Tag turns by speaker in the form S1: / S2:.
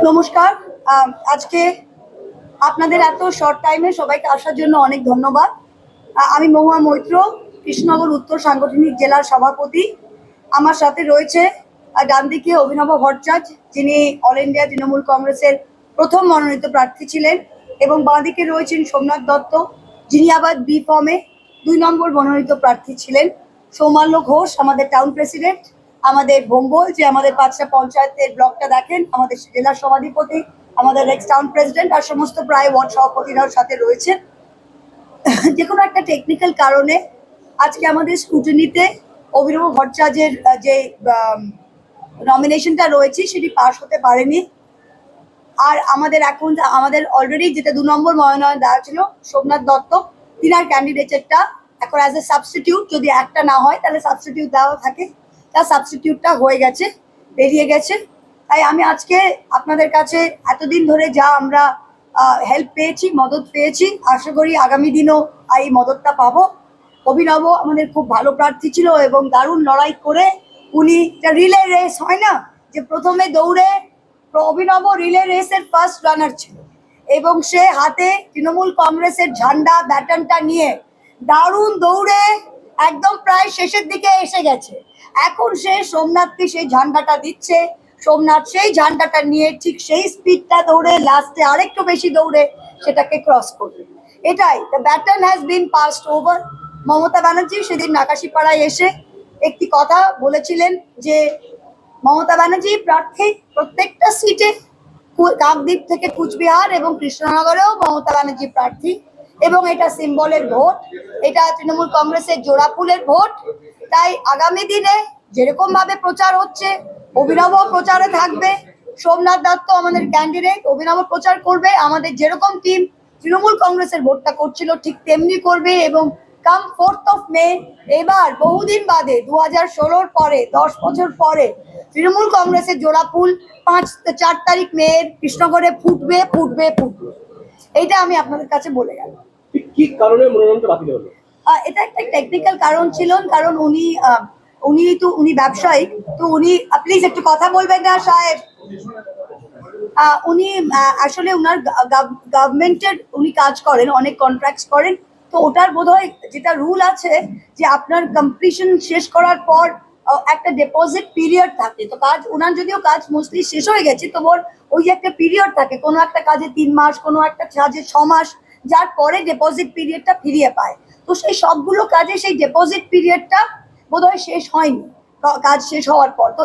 S1: নমস্কার। আজকে আপনাদের এত শর্ট টাইমে সবাইকে আসার জন্য অনেক ধন্যবাদ। আমি মহুয়া মৈত্র, কৃষ্ণনগর উত্তর সাংগঠনিক জেলার সভাপতি। আমার সাথে রয়েছে ডান দিকে অভিনব ভট্টাচার্য, যিনি অল ইন্ডিয়া তৃণমূল কংগ্রেসের প্রথম মনোনীত প্রার্থী ছিলেন, এবং বাঁ দিকে রয়েছেন সোমনাথ দত্ত, যিনি আবার বি ফর্মে 2 নম্বর মনোনীত প্রার্থী ছিলেন। সৌমাল্য ঘোষ আমাদের টাউন প্রেসিডেন্ট, আমাদের ভোম্বল যে আমাদের 5টা পঞ্চায়েতের ব্লকটা দেখেন, আমাদের জেলার সভাধিপতি, আমাদের এক্স টাউন প্রেসিডেন্ট, আর সমস্ত প্রায় ওয়ার্ড সভাপতিরাও সাথে রয়েছে। যে কোনো একটা টেকনিক্যাল কারণে আজকে আমাদের স্ক্রুটিনিতে অভিনব ভট্টাচার্যের যে নমিনেশনটা রয়েছে সেটি পাস হতে পারেনি। আর আমাদের অলরেডি যেটা 2 নম্বর মনোনয়ন দেওয়া ছিল সোমনাথ দত্ত, তিনার ক্যান্ডিডেটটা এখন অ্যাজ এ সাবস্টিটিউট, যদি একটা না হয় তাহলে সাবস্টিটিউট দেওয়া থাকে, তার সাবস্টিটিউটটা হয়ে গেছে, বেরিয়ে গেছে। তাই আমি আজকে আপনাদের কাছে এতদিন ধরে যা আমরা হেল্প পেয়েছি, মদত পেয়েছি, আশা করি আগামী দিনও এই মদতটা পাবো। অভিনব আমাদের খুব ভালো প্রার্থী ছিল এবং দারুণ লড়াই করে উনি রিলে রেস হয় না, যে প্রথমে দৌড়ে অভিনব রিলে রেসের ফার্স্ট রানার ছিল, এবং সে হাতে তৃণমূল কংগ্রেসের ঝান্ডা ব্যাটনটা নিয়ে দারুণ দৌড়ে একদম প্রায় শেষের দিকে এসে গেছে। এখন সে সোমনাথকে সেই ঝান্ডাটা দিচ্ছে, সোমনাথ সেই ঝান্ডাটা নিয়ে ঠিক সেই স্পিডটা দৌড়ে লাস্টে আরেকটু বেশি দৌড়ে সেটাকে ক্রস করবে। এটাই, the baton has been passed over. Mamata Banerjee সেদিন নাকাশিপাড়ায় এসে একটি কথা বলেছিলেন যে মমতা ব্যানার্জি প্রার্থী প্রত্যেকটা সিটে, কাকদ্বীপ থেকে কুচবিহার এবং কৃষ্ণনগরেও মমতা ব্যানার্জি প্রার্থী, এবং এটা সিম্বলের ভোট, এটা তৃণমূল কংগ্রেসের জোড়াফুলের ভোট। তাই আগামী দিনে যেরকম ভাবে প্রচার হচ্ছে, অভিনব প্রচারে থাকবে। সোমনাথ দত্ত আমাদের ক্যান্ডিডেট, অভিনব প্রচার করবে। আমাদের যেরকম টিম তৃণমূল কংগ্রেসের ভোটটা করছিল ঠিক তেমনি করবে, এবং কাম 4th মে এবার বহুদিন বাদে 2016 পরে 10 বছর পরে তৃণমূল কংগ্রেসের জোড়া ফুল 4 তারিখ মে কৃষ্ণনগরে ফুটবে ফুটবে ফুটবে। এইটা আমি আপনাদের কাছে বলে গেলাম।
S2: কি কারণে মনোনয়নটা বাতিল হলো?
S1: এটা একটা টেকনিক্যাল কারণ ছিল, কারণ উনি ব্যবসায়িক, তো উনি প্লিজ একটু কথা বলবেন না সাহেব। উনি আসলে উনার গভর্নমেন্টের উনি কাজ করেন, অনেক কন্ট্রাক্টস করেন, তো ওটার বোধহয় যেটা রুল আছে যে আপনার কমপ্লিশন শেষ করার পর একটা ডিপোজিট পিরিয়ড থাকে। তো ওনার যদিও কাজ মোস্টলি শেষ হয়ে গেছে, তো ওই যে একটা পিরিয়ড থাকে, কোনো একটা কাজে 3 মাস, কোনো একটা কাজে 6 মাস, যার পরে ডিপোজিট পিরিয়ডটা ফিরিয়ে পায়। তো সেই সবগুলো কাজে সেই ডিপোজিট পিরিয়ডটা বোধহয় শেষ হয়নি কাজ শেষ হওয়ার পর। তো